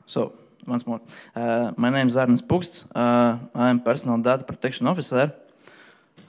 So, once more. My name is ARNIS PUKSTS. I'm Personal Data Protection Officer,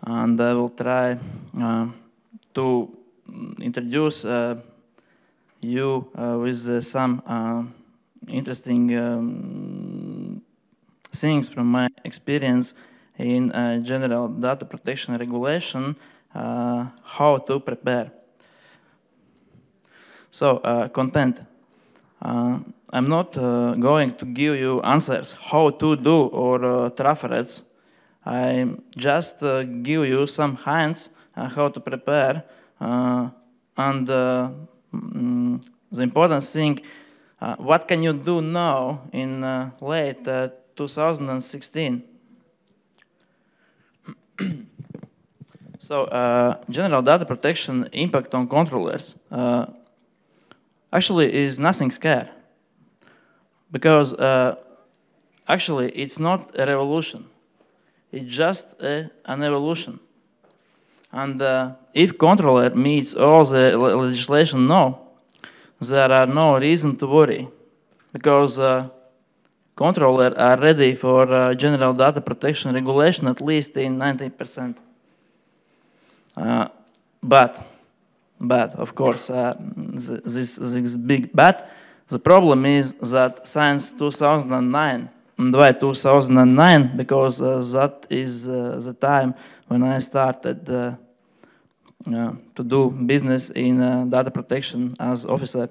and I will try to introduce you with some interesting things from my experience in general data protection regulation, how to prepare. So, content. I'm not going to give you answers how to do or trafarettes. I just give you some hints how to prepare, and the important thing, what can you do now in late 2016? So, general data protection impact on controllers actually is nothing scary, because actually it's not a revolution, it's just an evolution. And if controller meets all the legislation now, there are no reason to worry, because controllers are ready for general data protection regulation at least in 90%. But of course, this big but. The problem is that since 2009, and why 2009? Because that is the time when I started to do business in data protection as officer.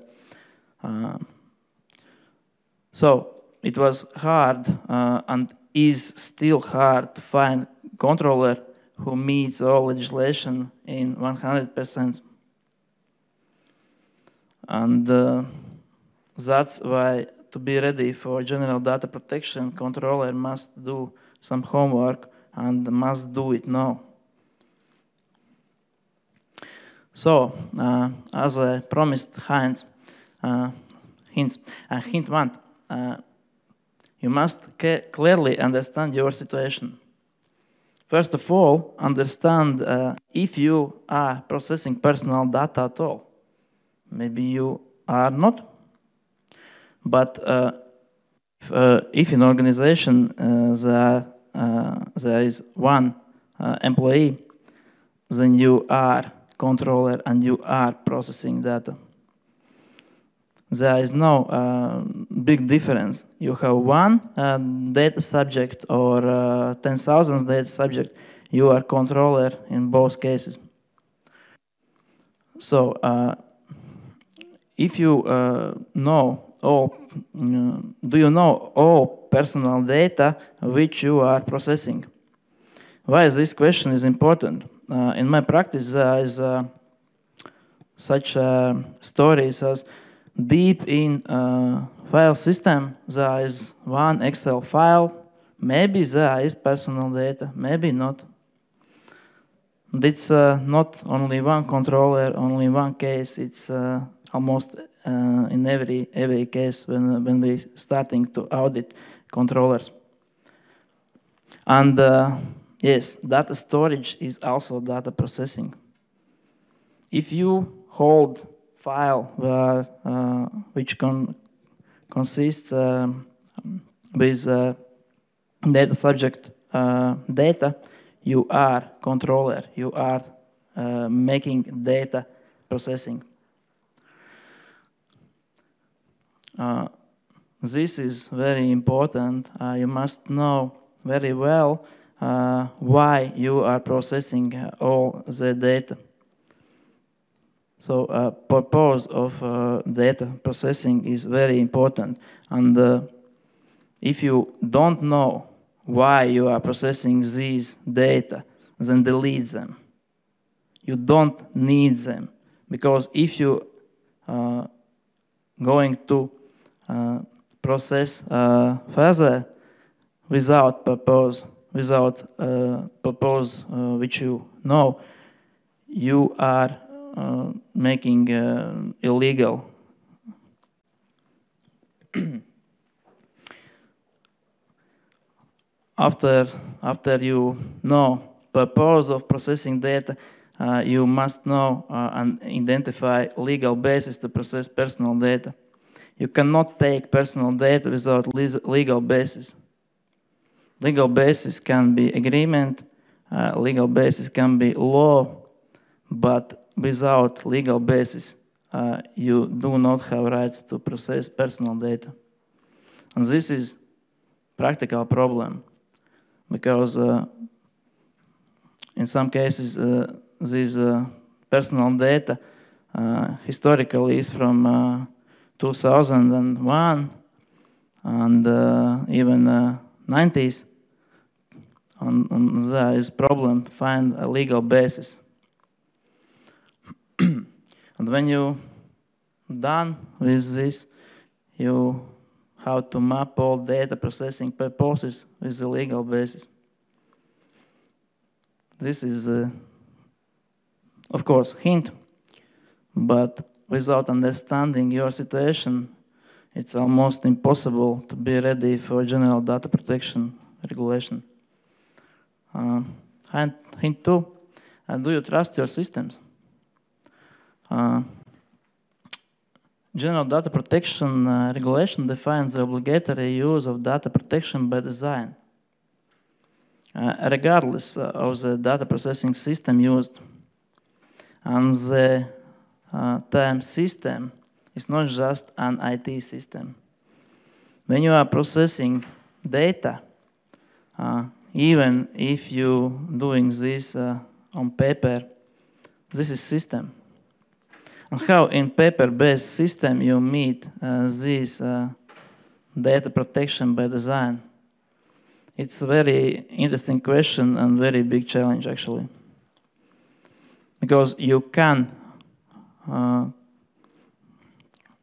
So it was hard and is still hard to find controller who meets all legislation in 100%. And that's why to be ready for general data protection, controller must do some homework and must do it now. So, as I promised hints, hint one, you must clearly understand your situation. First of all, understand if you are processing personal data at all. Maybe you are not. But if in an organization there is one employee, then you are controller and you are processing data. There is no big difference. You have one data subject or 10,000 data subject. You are controller in both cases. So if you know do you know all personal data which you are processing? Why this question is important? In my practice, there is such stories as deep in file system, there is one Excel file, maybe there is personal data, maybe not. It's not only one controller, only one case, it's almost in every case when we starting to audit controllers. And yes, data storage is also data processing. If you hold file which consists with data subject data, you are controller, you are making data processing. This is very important. You must know very well why you are processing all the data. So purpose of data processing is very important. And if you don't know why you are processing these data, then delete them. You don't need them, because if you going to process further without purpose, which you know, you are making illegal. After you know purpose of processing data, you must know and identify legal basis to process personal data. You cannot take personal data without legal basis. Legal basis can be agreement, legal basis can be law, but without legal basis, you do not have rights to process personal data. And this is practical problem, because in some cases, this personal data historically is from 2001 and even 90s, and there is problem find a legal basis. And when you done with this, you have to map all data processing purposes with the legal basis. This is, of course, hint, but without understanding your situation, it's almost impossible to be ready for general data protection regulation. And hint two, do you trust your systems? General data protection regulation defines the obligatory use of data protection by design, regardless of the data processing system used. And the term system is not just an IT system. When you are processing data, even if you're doing this on paper, this is system. And how in paper-based system you meet this data protection by design? It's a very interesting question and very big challenge, actually. Because you can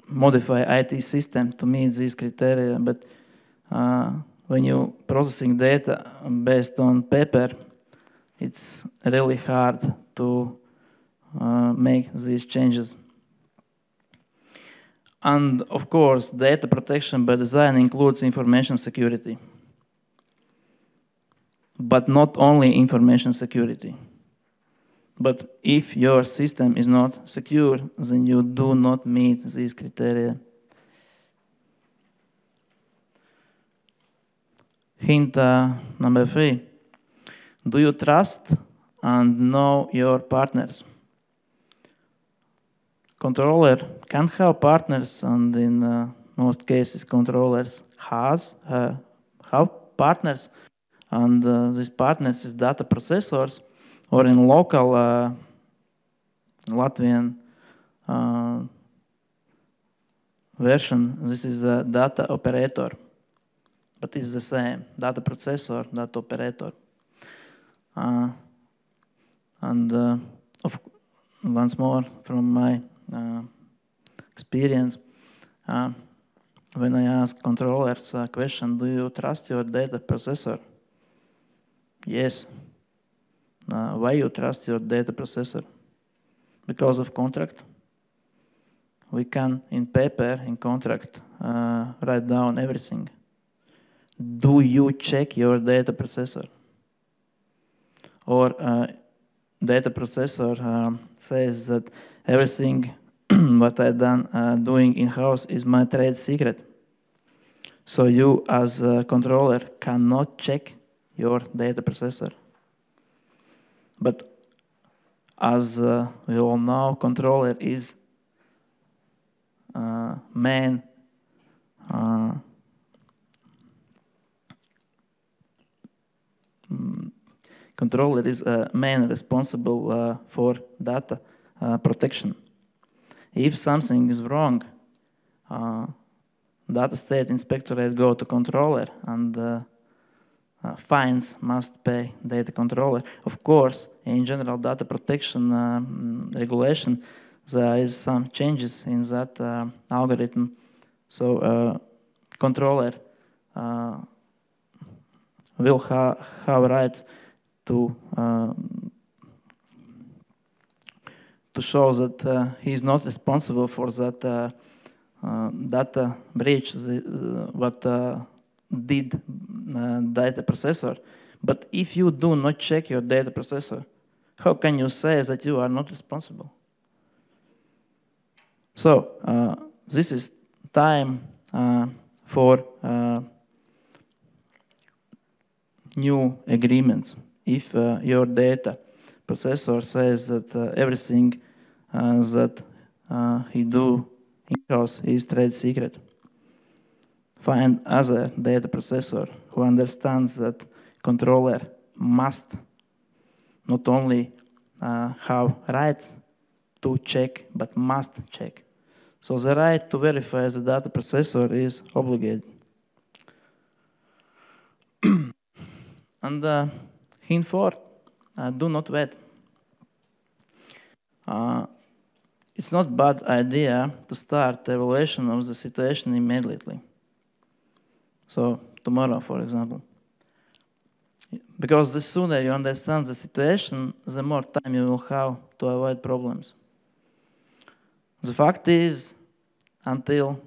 modify IT system to meet these criteria, but when you're processing data based on paper, it's really hard to make these changes. And of course, data protection by design includes information security. But not only information security. But if your system is not secure, then you do not meet these criteria. Hint number 3. Do you trust and know your partners? Controller can have partners, and in most cases, controllers have partners, and these partners is data processors, or in local Latvian version, this is a data operator, but it's the same, data processor, data operator. And once more, from my experience, when I ask controllers a question, do you trust your data processor? Yes. Why you trust your data processor? Because of contract. We can, in paper, in contract, write down everything. Do you check your data processor? Or data processor says that everything what I done doing in-house is my trade secret. So you, as a controller, cannot check your data processor. But as we all know, controller is main controller is main responsible for data protection. If something is wrong, data state inspectorate go to controller, and fines must pay data controller. Of course, in general data protection regulation, there is some changes in that algorithm. So controller will have rights to show that he is not responsible for that data breach, what did data processor. But if you do not check your data processor, how can you say that you are not responsible? So this is time for new agreements. If your data processor says that everything that he do in-house is trade secret, find other data processor who understands that controller must not only have rights to check, but must check. So the right to verify the data processor is obligated. And hint 4, do not wait. It's not a bad idea to start evaluation of the situation immediately. So tomorrow, for example. Because the sooner you understand the situation, the more time you will have to avoid problems. The fact is, until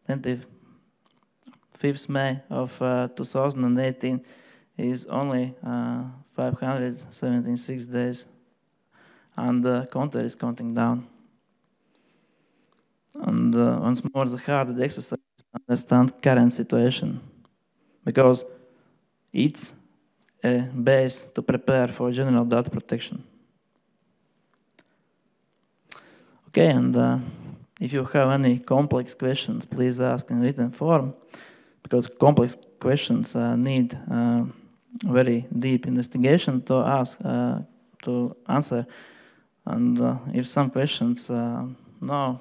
25th May of 2018 is only 576 days, and the counter is counting down. And once more, the hard exercise is to understand current situation, because it's a base to prepare for general data protection. Okay, and if you have any complex questions, please ask in written form, because complex questions need very deep investigation to answer. And if some questions no